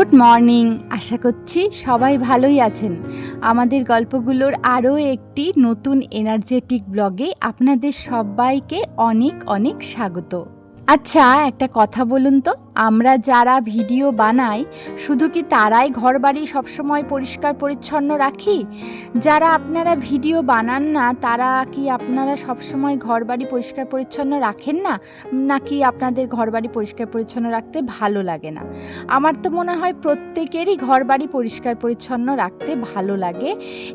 Good morning. আশা করছি সবাই ভালোই আছেন। আমাদের গল্পগুলোর আরও একটি নতুন এনার্জেটিক ব্লগে আপনাদের সবাইকে অনেক অনেক স্বাগত। আচ্ছা, একটা কথা বলুন তো, আমরা যারা ভিডিও বানাই শুধু কি তারাই ঘরবাড়ি সবসময় পরিষ্কার পরিচ্ছন্ন রাখি? যারা আপনারা ভিডিও বানান না তারা কি আপনারা সবসময় ঘরবাড়ি পরিষ্কার পরিচ্ছন্ন রাখেন না, নাকি আপনাদের ঘরবাড়ি পরিষ্কার পরিচ্ছন্ন রাখতে ভালো লাগে না? আমার তো মনে হয় প্রত্যেকেরই ঘরবাড়ি পরিষ্কার পরিচ্ছন্ন রাখতে ভালো লাগে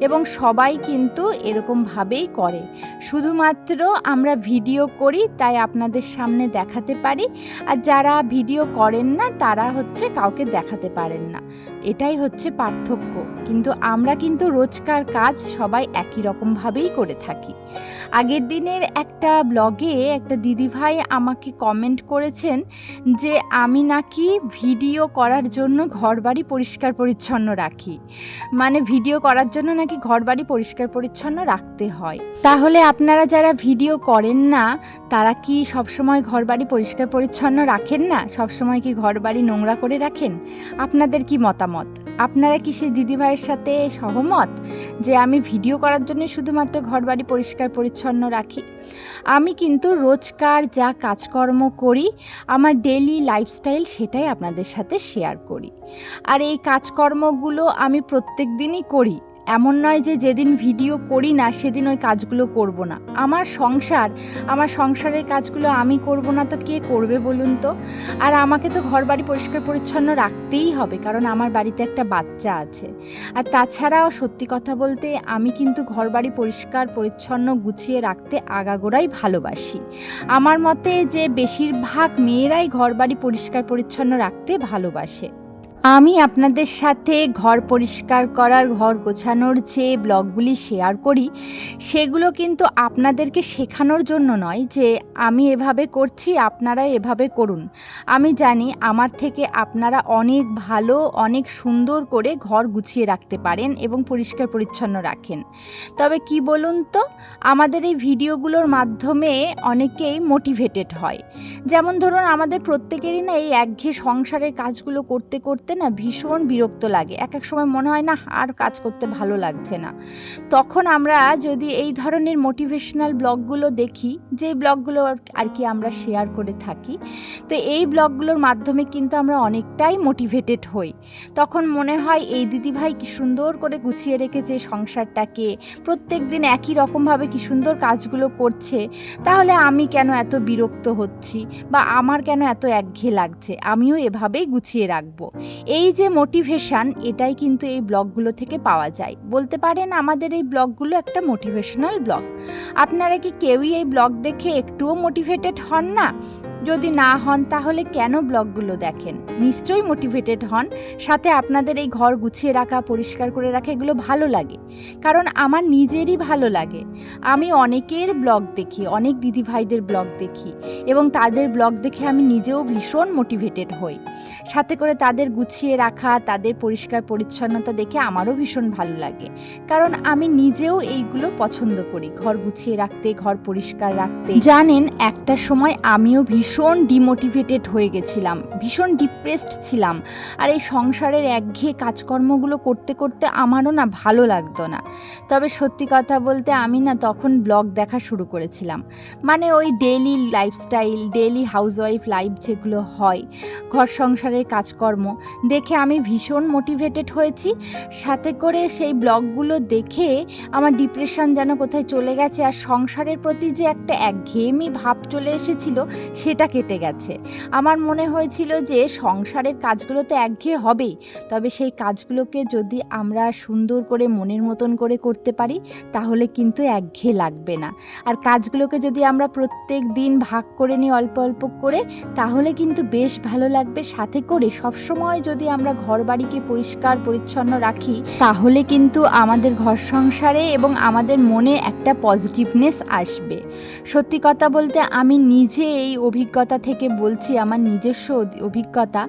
এবং সবাই কিন্তু এরকমভাবেই করে। শুধুমাত্র আমরা ভিডিও করি তাই আপনাদের সামনে দেখাতে পারি, আর যারা ভিডিও করেন না তারা কাউকে দেখাতে পারেন না। এটাই হচ্ছে পার্থক্য। কিন্তু আমরা কিন্তু রোজকার কাজ সবাই একই রকমভাবেই করে থাকি। আগের দিনের একটা ব্লগে একটা দিদিভাই আমাকে কমেন্ট করেছেন যে আমি নাকি ভিডিও করার জন্য ঘরবাড়ি পরিষ্কার পরিচ্ছন্ন রাখি, মানে ভিডিও করার জন্য নাকি ঘরবাড়ি পরিষ্কার পরিচ্ছন্ন রাখতে হয়। তাহলে আপনারা যারা ভিডিও করেন না তারা কি সবসময় ঘরবাড়ি পরিষ্কার পরিচ্ছন্ন রাখেন না? সবসময় কি ঘরবাড়ি নোংরা করে রাখেন? আপনাদের কি মতামত? আপনারা কি সেই দিদিভাইয়ের সাথে সহমত যে আমি ভিডিও করার জন্য শুধুমাত্র ঘরবাড়ি পরিষ্কার পরিচ্ছন্ন রাখি? আমি কিন্তু রোজকার যা কাজকর্ম করি, আমার ডেইলি লাইফস্টাইল, সেটাই আপনাদের সাথে শেয়ার করি। আর এই কাজকর্মগুলো আমি প্রত্যেক দিনই করি। এমন নয় যে যেদিন ভিডিও করি না সেদিন ওই কাজগুলো করব না। আমার সংসারের কাজগুলো আমি করব না তো কে করবে বলুন তো? আর আমাকে তো ঘরবাড়ি পরিষ্কার পরিচ্ছন্ন রাখতেই হবে, কারণ আমার বাড়িতে একটা বাচ্চা আছে। আর তাছাড়াও সত্যি কথা বলতে আমি কিন্তু ঘরবাড়ি পরিষ্কার পরিচ্ছন্ন গুছিয়ে রাখতে আগাগোড়াই ভালোবাসি। আমার মতে যে বেশিরভাগ মেয়েরাই ঘরবাড়ি পরিষ্কার পরিচ্ছন্ন রাখতে ভালোবাসে। আমি আপনাদের সাথে ঘর পরিষ্কার করার, ঘর গোছানোর যে ব্লগগুলি শেয়ার করি সেগুলো কিন্তু আপনাদেরকে শেখানোর জন্য নয় যে আমি এভাবে করছি আপনারা এভাবে করুন। আমি জানি আমার থেকে আপনারা অনেক ভালো, অনেক সুন্দর করে ঘর গুছিয়ে রাখতে পারেন এবং পরিষ্কার পরিচ্ছন্ন রাখেন। তবে কি বলুন তো, আমাদের এই ভিডিওগুলোর মাধ্যমে অনেকেই মোটিভেটেড হয়। যেমন ধরুন, আমাদের প্রত্যেকেরই না এই একঘেয়ে সংসারের কাজগুলো করতে করতে না ভীষণ বিরক্ত লাগে। এক এক সময় মনে হয় না আর কাজ করতে ভালো লাগছে না। তখন আমরা যদি এই ধরনের মোটিভেশনাল ব্লগগুলো দেখি, যে ব্লগগুলো আর কি আমরা শেয়ার করে থাকি, তো এই ব্লগগুলোর মাধ্যমে কিন্তু আমরা অনেকটাই মোটিভেটেড হই। তখন মনে হয় এই দিদিভাই কি সুন্দর করে গুছিয়ে রেখেছে সংসারটাকে, প্রত্যেক দিন একই রকমভাবে কি সুন্দর কাজগুলো করছে, তাহলে আমি কেন এত বিরক্ত হচ্ছি বা আমার কেন এত একঘেয়ে লাগছে, আমিও এভাবেই গুছিয়ে রাখবো। এই যে মোটিভেশন, এটাই কিন্তু এই ব্লগগুলো থেকে পাওয়া যায়। বলতে পারেন আমাদের এই ব্লগগুলো একটা মোটিভেশনাল ব্লগ। আপনারা কি কেউই এই ব্লগ দেখে একটুও মোটিভেটেড হন না? যদি না হন তাহলে কেন ব্লগগুলো দেখেন? নিশ্চয়ই মোটিভেটেড হন। সাথে আপনাদের এই ঘর গুছিয়ে রাখা, পরিষ্কার করে রাখা এগুলো ভালো লাগে, কারণ আমার নিজেরই ভালো লাগে। আমি অনেকের ব্লগ দেখি, অনেক দিদিভাইদের ব্লগ দেখি এবং তাদের ব্লগ দেখে আমি নিজেও ভীষণ মোটিভেটেড হই। সাথে করে তাদের গুছিয়ে রাখা, তাদের পরিষ্কার পরিচ্ছন্নতা দেখে আমারও ভীষণ ভালো লাগে, কারণ আমি নিজেও এইগুলো পছন্দ করি, ঘর গুছিয়ে রাখতে, ঘর পরিষ্কার রাখতে। জানেন, একটা সময় আমিও ভীষণ ডিমোটিভেটেড হয়ে গেছিলাম, ভীষণ ডিপ্রেসড ছিলাম। আর এই সংসারের একঘেয়ে কাজকর্মগুলো করতে করতে আমারও না ভালো লাগতো না। তবে সত্যি কথা বলতে আমি না তখন ব্লগ দেখা শুরু করেছিলাম, মানে ওই daily lifestyle, daily housewife life যেগুলো হয়, ঘর সংসারের কাজকর্ম দেখে আমি ভীষণ মোটিভেটেড হয়েছি। সাথে করে সেই ব্লগগুলো দেখে আমার ডিপ্রেশন যেন কোথায় চলে গেছে, আর সংসারের প্রতি যে একটা একঘেয়েমি ভাব চলে এসেছিল সেটা কেটে গেছে। আমার মনে হয়েছিল যে সংসারের কাজগুলো তো একঘেয়ে হবেই, তবে সেই কাজগুলোকে যদি আমরা সুন্দর করে মনের মতন করে করতে পারি তাহলে কিন্তু একঘেয়ে লাগবে না। আর কাজগুলোকে যদি আমরা প্রত্যেক দিন ভাগ করে নিই অল্প অল্প করে, তাহলে কিন্তু বেশ ভালো লাগবে। সাথে করে সবসময় যদি আমরা ঘর বাড়িকে পরিষ্কার পরিচ্ছন্ন রাখি তাহলে কিন্তু আমাদের ঘর সংসারে এবং আমাদের মনে একটা পজিটিভনেস আসবে। সত্যি কথা বলতে আমি নিজে এই অভিজ্ঞতা থেকে বলছি, আমার নিজস্ব অভিজ্ঞতা,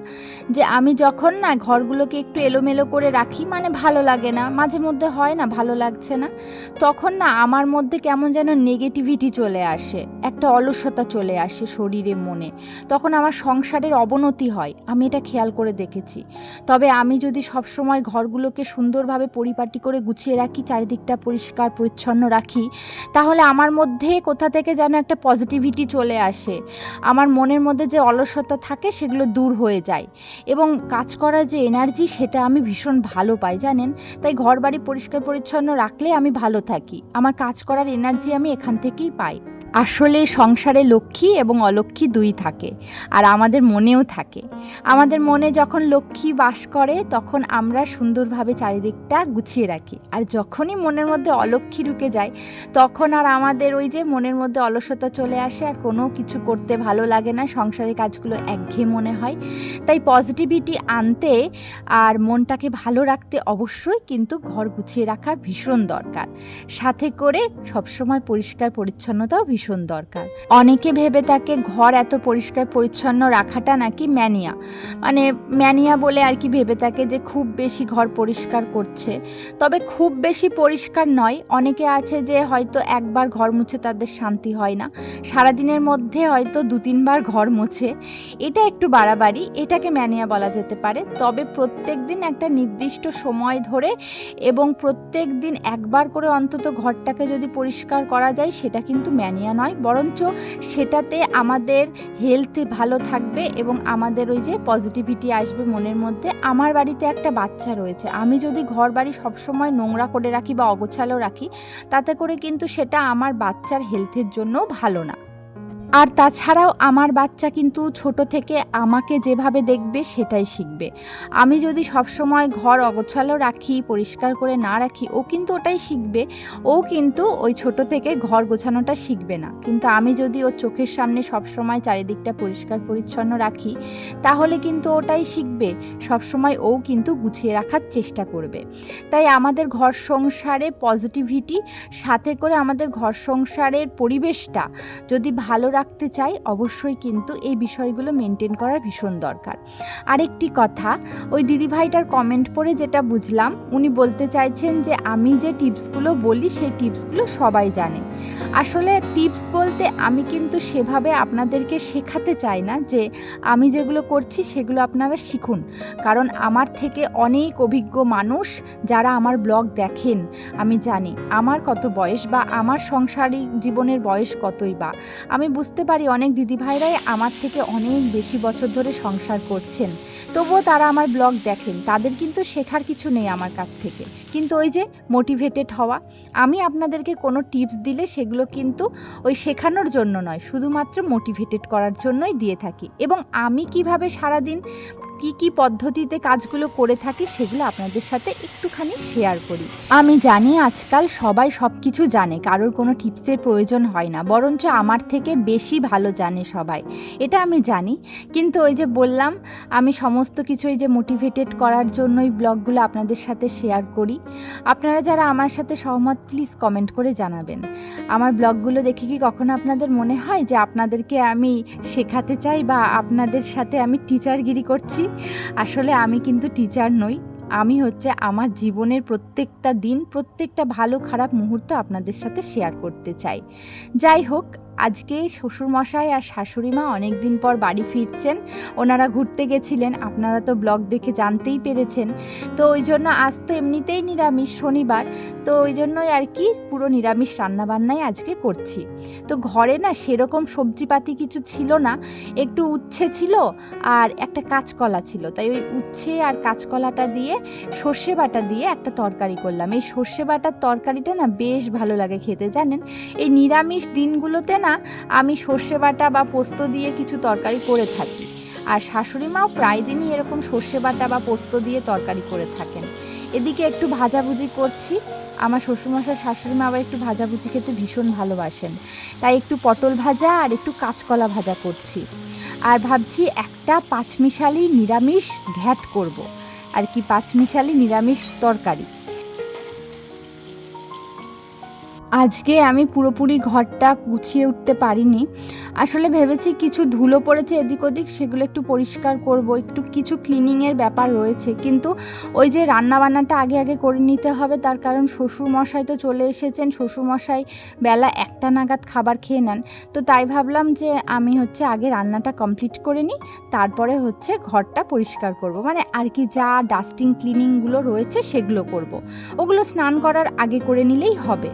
যে আমি যখন না ঘরগুলোকে একটু এলোমেলো করে রাখি, মানে ভালো লাগে না, মাঝে মধ্যে হয় না ভালো লাগছে না, তখন না আমার মধ্যে কেমন যেন নেগেটিভিটি চলে আসে, একটা অলসতা চলে আসে শরীরে মনে, তখন আমার সংসারের অবনতি হয়। আমি এটা খেয়াল করে দেখেছি। তবে আমি যদি সবসময় ঘরগুলোকে সুন্দরভাবে পরিপাটি করে গুছিয়ে রাখি, চারিদিকটা পরিষ্কার পরিচ্ছন্ন রাখি, তাহলে আমার মধ্যে কোথা থেকে যেন একটা পজিটিভিটি চলে আসে, আমার মনের মধ্যে যে অলসতা থাকে সেগুলো দূর হয়ে যায়, এবং কাজ করার যে এনার্জি সেটা আমি ভীষণ ভালো পাই জানেন। তাই ঘর বাড়ি পরিষ্কার পরিচ্ছন্ন রাখলে আমি ভালো থাকি, আমার কাজ করার এনার্জি আমি এখান থেকেই পাই। আসলে সংসারে লক্ষ্মী এবং অলক্ষ্মী দুই থাকে, আর আমাদের মনেও থাকে। আমাদের মনে যখন লক্ষ্মী বাস করে তখন আমরা সুন্দরভাবে চারিদিকটা গুছিয়ে রাখি, আর যখনই মনের মধ্যে অলক্ষ্মী ঢুকে যায় তখন আর আমাদের ওই যে মনের মধ্যে অলসতা চলে আসে, আর কোনো কিছু করতে ভালো লাগে না, সংসারের কাজগুলো একঘেয়ে মনে হয়। তাই পজিটিভিটি আনতে আর মনটাকে ভালো রাখতে অবশ্যই কিন্তু ঘর গুছিয়ে রাখা ভীষণ দরকার, সাথে করে সবসময় পরিষ্কার পরিচ্ছন্নতাও ভীষণ দরকার। অনেকে ভেবে থাকে ঘর এত পরিষ্কার পরিচ্ছন্ন রাখাটা নাকি ম্যানিয়া, মানে ম্যানিয়া বলে আর কি ভেবে থাকে যে খুব বেশি ঘর পরিষ্কার করছে। তবে খুব বেশি পরিষ্কার নয়, অনেকে আছে যে হয়তো একবার ঘর মুছে তাদের শান্তি হয় না, সারাদিনের মধ্যে হয়তো 2-3 বার ঘর মুছে, এটা একটু বাড়াবাড়ি, এটাকে ম্যানিয়া বলা যেতে পারে। তবে প্রত্যেক দিন একটা নির্দিষ্ট সময় ধরে এবং প্রত্যেক দিন একবার করে অন্তত ঘরটাকে যদি পরিষ্কার করা যায় সেটা কিন্তু ম্যানিয়া নয়, বরঞ্চ সেটাতে আমাদের হেলথ ভালো থাকবে এবং আমাদের ওই যে পজিটিভিটি আসবে মনের মধ্যে। আমার বাড়িতে একটা বাচ্চা রয়েছে, আমি যদি ঘর বাড়ি সবসময় নোংরা করে রাখি বা অগোছালো রাখি, তাতে করে কিন্তু সেটা আমার বাচ্চার হেলথের জন্যও ভালো না। আর তাছাড়াও আমার বাচ্চা কিন্তু ছোট থেকে আমাকে যেভাবে দেখবে সেটাই শিখবে। আমি যদি সবসময় ঘর অগোছালো রাখি, পরিষ্কার করে না রাখি, ও কিন্তু ওটাই শিখবে। ও কিন্তু ওই ছোট থেকে ঘর গোছানোটা শিখবে না, কিন্তু আমি যদি ওর চোখের সামনে সবসময় চারিদিকটা পরিষ্কার পরিচ্ছন্ন রাখি, তাহলে কিন্তু ওটাই শিখবে, সবসময় ও কিন্তু গুছিয়ে রাখার চেষ্টা করবে। তাই আমাদের ঘর সংসারে পজিটিভিটি, সাথে করে আমাদের ঘর সংসারের পরিবেশটা যদি ভালো রাখতে চাই, অবশ্যই কিন্তু এই বিষয়গুলো মেনটেন করা ভীষণ দরকার। আরেকটি কথা, ওই দিদিভাইটার কমেন্ট পড়ে যেটা বুঝলাম, উনি বলতে চাইছেন যে আমি যে টিপসগুলো বলি সেই টিপসগুলো সবাই জানে। আসলে টিপস বলতে আমি কিন্তু সেভাবে আপনাদেরকে শেখাতে চাই না যে আমি যেগুলো করছি সেগুলো আপনারা শিখুন, কারণ আমার থেকে অনেক অভিজ্ঞ মানুষ যারা আমার ব্লগ দেখেন, আমি জানি আমার কত বয়স বা আমার সংসারিক জীবনের বয়স কতই বা, আমি বুঝতে পারি অনেক দিদিভাইরাই আমার থেকে অনেক বেশি বছর ধরে সংসার করছেন, তবুও তারা আমার ব্লগ দেখেন, তাদের কিন্তু শেখার কিছু নেই আমার কাছ থেকে, কিন্তু ওই যে মোটিভেটেড হওয়া। আমি আপনাদেরকে কোনো টিপস দিলে সেগুলো কিন্তু ওই শেখানোর জন্য নয়, শুধুমাত্র মোটিভেটেড করার জন্যই দিয়ে থাকি, এবং আমি কিভাবে সারাদিন কি পদ্ধতিতে কাজগুলো করে থাকি সেগুলো আপনাদের সাথে একটুখানি শেয়ার করি। আমি জানি আজকাল সবাই সব কিছু জানে, কারোর কোনো টিপসের প্রয়োজন হয় না, বরঞ্চ আমার থেকে বেশি ভালো জানে সবাই, এটা আমি জানি। কিন্তু ওই যে বললাম, আমি সমস্ত কিছু এই যে মোটিভেটেড করার জন্যই ব্লগগুলো আপনাদের সাথে শেয়ার করি। আপনারা যারা আমার সাথে সহমত প্লিজ কমেন্ট করে জানাবেন। আমার ব্লগগুলো দেখে কি কখনো আপনাদের মনে হয় যে আপনাদেরকে আমি শেখাতে চাই বা আপনাদের সাথে আমি টিচারগিরি করছি? আসলে আমি কিন্তু টিচার নই, আমি হচ্ছে আমার জীবনের প্রত্যেকটা দিন, প্রত্যেকটা ভালো খারাপ মুহূর্ত আপনাদের সাথে শেয়ার করতে চাই। যাই হোক, আজকে শ্বশুরমশাই আর শাশুড়ি মা অনেক দিন পর বাড়ি ফিরছেন, ওনারা ঘুরতে গেছিলেন, আপনারা তো ব্লগ দেখে জানতেই পেরেছেন। তো ওই জন্য আজ তো এমনিতেই নিরামিষ শনিবার, তো ওই জন্যই আর কি পুরো নিরামিষ রান্নাবান্নাই আজকে করছি। তো ঘরে না সেরকম সবজিপাতি কিছু ছিল না, একটু উচ্ছে ছিল আর একটা কাঁচকলা ছিল, তাই ওই উচ্ছে আর কাঁচকলাটা দিয়ে সর্ষে বাটা দিয়ে একটা তরকারি করলাম। এই সর্ষে বাটার তরকারিটা না বেশ ভালো লাগে খেতে, জানেন। এই নিরামিষ দিনগুলোতে না আমি সর্ষে বাটা বা পোস্ত দিয়ে কিছু তরকারি করে থাকি, আর শাশুড়ি মাও প্রায় দিনই এরকম সর্ষে বাটা বা পোস্ত দিয়ে তরকারি করে থাকেন। এদিকে একটু ভাজাভুজি করছি, আমার শ্বশুরমশাই শাশুড়ি মা আবার একটু ভাজাভুজি খেতে ভীষণ ভালোবাসেন, তাই একটু পটল ভাজা আর একটু কাঁচকলা ভাজা করছি। আর ভাবছি একটা পাঁচমিশালি নিরামিষ ঘ্যাট করব, আর কি পাঁচমিশালি নিরামিষ তরকারি। আজকে আমি পুরোপুরি ঘরটা গুছিয়ে উঠতে পারিনি। আসলে ভেবেছি কিছু ধুলো পড়েছে এদিক ওদিক, সেগুলো একটু পরিষ্কার করব, একটু কিছু ক্লিনিংয়ের ব্যাপার রয়েছে। কিন্তু ওই যে রান্নাবান্নাটা আগে আগে করে নিতে হবে, তার কারণ শ্বশুরমশাই তো চলে এসেছেন। শ্বশুরমশাই বেলা 1টা নাগাদ খাবার খেয়ে নেন। তো তাই ভাবলাম যে আমি হচ্ছে আগে রান্নাটা কমপ্লিট করে নিই, তারপরে হচ্ছে ঘরটা পরিষ্কার করব। মানে আর কি যা ডাস্টিং ক্লিনিংগুলো রয়েছে সেগুলো করব। ওগুলো স্নান করার আগে করে নিলেই হবে।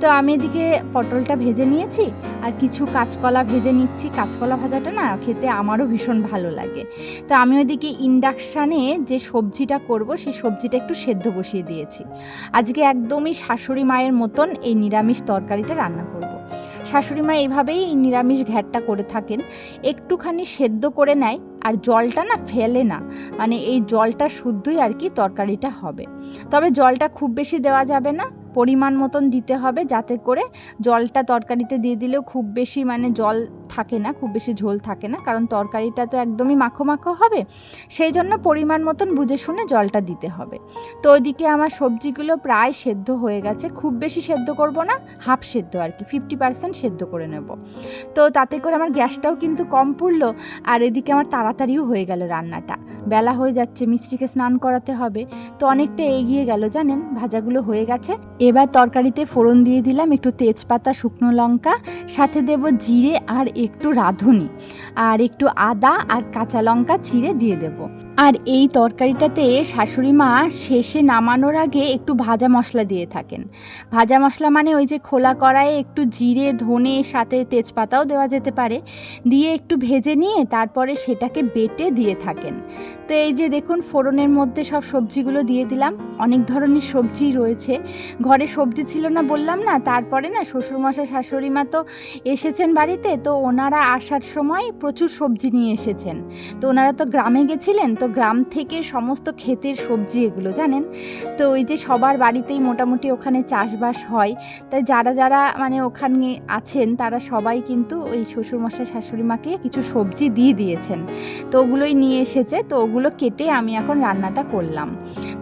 তো আমি এদিকে পটলটা ভেজে নিয়েছি আর কিছু কাঁচকলা ভেজে নিচ্ছি। কাঁচকলা ভাজাটা না খেতে আমারও ভীষণ ভালো লাগে। তো আমি ওইদিকে ইন্ডাকশানে যে সবজিটা করব সেই সবজিটা একটু সেদ্ধ বসিয়ে দিয়েছি। আজকে একদমই শাশুড়ি মায়ের মতন এই নিরামিষ তরকারিটা রান্না করব। শাশুড়ি মা এইভাবেই এই নিরামিষ ঘ্যাটটা করে থাকেন, একটুখানি সেদ্ধ করে নেয় আর জলটা না ফেলে না, মানে এই জলটা শুদ্ধই আর কি তরকারিটা হবে। তবে জলটা খুব বেশি দেওয়া যাবে না, পরিমাণ মতন দিতে হবে, যাতে করে জলটা তরকারিতে দিয়ে দিলেও খুব বেশি মানে জল থাকে না, খুব বেশি ঝোল থাকে না, কারণ তরকারিটা তো একদমই মাখো মাখো হবে। সেই জন্য পরিমাণ মতন বুঝে শুনে জলটা দিতে হবে। তো ওইদিকে আমার সবজিগুলো প্রায় সেদ্ধ হয়ে গেছে, খুব বেশি সেদ্ধ করব না, হাফ সেদ্ধ আর কি, 50% সেদ্ধ করে নেব। তো তাতে করে আমার গ্যাসটাও কিন্তু কম পড়লো, আর এদিকে আমার তাড়াতাড়িও হয়ে গেল রান্নাটা। বেলা হয়ে যাচ্ছে, মিস্ত্রিকে স্নান করাতে হবে, তো অনেকটা এগিয়ে গেল জানেন। ভাজাগুলো হয়ে গেছে, এবার তরকারিতে ফোড়ন দিয়ে দিলাম একটু তেজপাতা, শুকনো লঙ্কা, সাথে দেব জিরে আর একটু রাঁধুনি, আর একটু আদা আর কাঁচা লঙ্কা চিড়ে দিয়ে দেব। আর এই তরকারিটাতে শাশুড়ি মা শেষে নামানোর আগে একটু ভাজা মশলা দিয়ে থাকেন। ভাজা মশলা মানে ওই যে খোলা কড়াইয়ে একটু জিরে, ধনে, সাথে তেজপাতাও দেওয়া যেতে পারে, দিয়ে একটু ভেজে নিয়ে তারপরে সেটাকে বেটে দিয়ে থাকেন। তো এই যে দেখুন ফোড়নের মধ্যে সব সবজিগুলো দিয়ে দিলাম। অনেক ধরনের সবজি রয়েছে, ঘরে সবজি ছিল না বললাম না, তারপরে না শ্বশুরমশাই শাশুড়ি মা তো এসেছেন বাড়িতে, তো ওনারা আসার সময় প্রচুর সবজি নিয়ে এসেছেন। তো ওনারা তো গ্রামে গেছিলেন, তো গ্রাম থেকে সমস্ত ক্ষেতের সবজি এগুলো জানেন। তো ওই যে সবার বাড়িতেই মোটামুটি ওখানে চাষবাস হয়, তাই যারা যারা মানে ওখানে আছেন তারা সবাই কিন্তু ওই শ্বশুরমশাই শাশুড়ি মাকে কিছু সবজি দিয়ে দিয়েছেন। তো ওগুলোই নিয়ে এসেছে, তো ওগুলো কেটে আমি এখন রান্নাটা করলাম।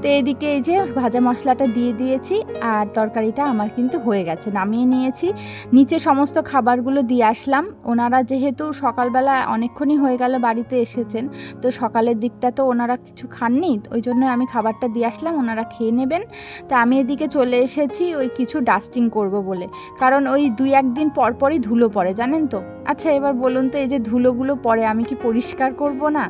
তো এদিকে এই যে ভাজা মশলাটা দিয়ে দিয়েছি, আর তরকারিটা আমার কিন্তু হয়ে গেছে, নামিয়ে নিয়েছি। নিচে সমস্ত খাবারগুলো দিয়ে আসলাম। ওনারা যেহেতু সকালবেলা অনেকক্ষণই হয়ে গেল বাড়িতে এসেছেন, তো সকালের দিকটা তো ওনারা কিছু খাননি, ওই জন্য আমি খাবারটা দিয়ে আসলাম, ওনারা খেয়ে নেবেন। তা আমি এদিকে চলে এসেছি ওই কিছু ডাস্টিং করব বলে, কারণ ওই 2-1 দিন পরপরই ধুলো পড়ে জানেন তো। আচ্ছা এবার বলুন তো, এই যে ধুলোগুলো পড়ে আমি কি পরিষ্কার করব না?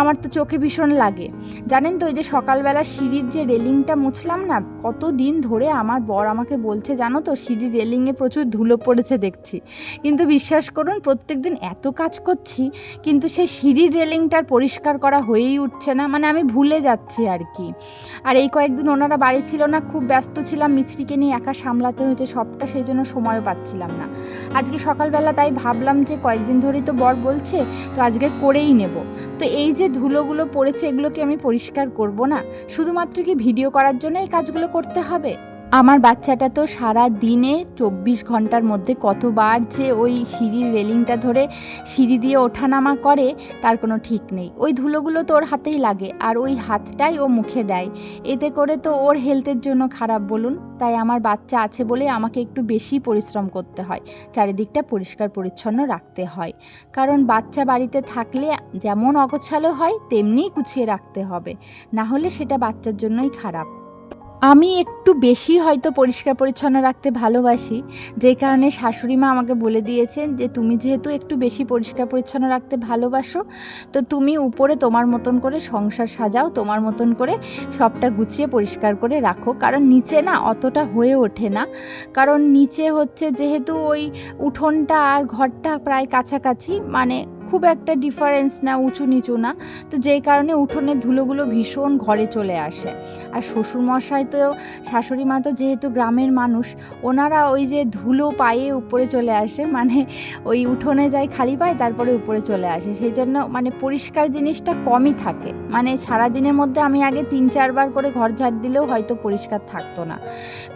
আমার তো চোখে ভীষণ লাগে জানেন তো। ওই যে সকালবেলা সিঁড়ির যে রেলিংটা মুছলাম না, কত দিন ধরে আমার বর আমাকে বলছে জানো তো সিঁড়ির রেলিংয়ে প্রচুর ধুলো পড়েছে দেখছি, কিন্তু বিশ্বাস করুন প্রত্যেক দিন এত কাজ করছি কিন্তু সেই সিঁড়ির রেলিংটার পরিষ্কার করা হয়েই উঠছে না, মানে আমি ভুলে যাচ্ছি আর কি। আর এই কয়েকদিন ওনারা বাড়ি ছিল না, খুব ব্যস্ত ছিলাম, মিস্ত্রিকে নিয়ে একা সামলাতে হয়েছে সবটা, সেই জন্য সময়ও পাচ্ছিলাম না। আজকে সকালবেলা তাই ভাবলাম যে কয়েকদিন ধরেই তো বর বলছে, তো আজকে করেই নেব। তো এই যে ধুলোগুলো পড়েছে এগুলোকে আমি পরিষ্কার করব না? শুধুমাত্র কি ভিডিও করার জন্য এই কাজগুলো করতে হবে? আমার বাচ্চাটা তো সারা দিনে 24 ঘন্টার মধ্যে কতবার যে ওই সিঁড়ির রেলিংটা ধরে সিঁড়ি দিয়ে ওঠানামা করে তার কোনো ঠিক নেই। ওই ধুলোগুলো তো ওর হাতেই লাগে, আর ওই হাতটাই ও মুখে দেয়, এতে করে তো ওর হেলথের জন্য খারাপ বলুন। তাই আমার বাচ্চা আছে বলে আমাকে একটু বেশি পরিশ্রম করতে হয়, চারিদিকটা পরিষ্কার পরিচ্ছন্ন রাখতে হয়, কারণ বাচ্চা বাড়িতে থাকলে যেমন অগোছালো হয় তেমনিই গুছিয়ে রাখতে হবে, না হলে সেটা বাচ্চার জন্যই খারাপ। আমি একটু বেশি হয়তো পরিষ্কার পরিচ্ছন্ন রাখতে ভালোবাসি, যেই কারণে শাশুড়ি মা আমাকে বলে দিয়েছেন যে তুমি যেহেতু একটু বেশি পরিষ্কার পরিচ্ছন্ন রাখতে ভালোবাসো, তো তুমি উপরে তোমার মতন করে সংসার সাজাও, তোমার মতন করে সবটা গুছিয়ে পরিষ্কার করে রাখো, কারণ নিচে না অতটা হয়ে ওঠে না। কারণ নিচে হচ্ছে যেহেতু ওই উঠোনটা আর ঘরটা প্রায় কাছাকাছি, মানে খুব একটা ডিফারেন্স না, উঁচু নিচু না, তো যেই কারণে উঠোনের ধুলোগুলো ভীষণ ঘরে চলে আসে। আর শ্বশুরমশাই তো শাশুড়ি মা তো যেহেতু গ্রামের মানুষ, ওনারা ওই যে ধুলো পায়ে উপরে চলে আসে, মানে ওই উঠোনে যায় খালি পায় তারপরে উপরে চলে আসে, সেই জন্য মানে পরিষ্কার জিনিসটা কমই থাকে। মানে সারাদিনের মধ্যে আমি আগে 3-4 বার করে ঘর ঝাড় দিলেও হয়তো পরিষ্কার থাকতো না,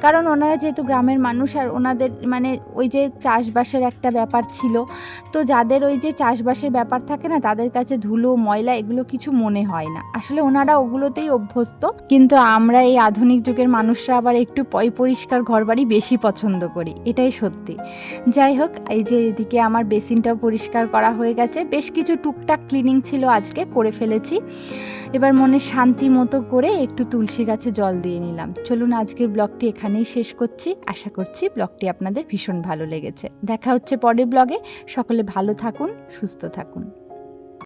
কারণ ওনারা যেহেতু গ্রামের মানুষ আর ওনাদের মানে ওই যে চাষবাসের একটা ব্যাপার ছিল, তো যাদের ওই যে চাষবাসের অভ্যাসের ব্যাপার থাকে না, তাদের কাছে ধুলো ময়লা এগুলো কিছু মনে হয় না, আসলে ওনারা ওগুলোতেই অভ্যস্ত। কিন্তু আমরা এই আধুনিক যুগের মানুষরা আবার একটু পরিষ্কার ঘরবাড়ি বেশি পছন্দ করি, এটাই সত্যি। যাই হোক, এই যে এদিকে আমার বেসিনটাও পরিষ্কার করা হয়ে গেছে, বেশ কিছু টুকটাক ক্লিনিং ছিল আজকে, করে ফেলেছি। এবার মনে শান্তি মতো করে একটু তুলসী গাছে জল দিয়ে নিলাম। চলুন আজকের ব্লগটি এখানেই শেষ করছি। আশা করছি ব্লগটি আপনাদের ভীষণ ভালো লেগেছে। দেখা হচ্ছে পরের ব্লগে। সকলে ভালো থাকুন, সুস্থ থাকুন।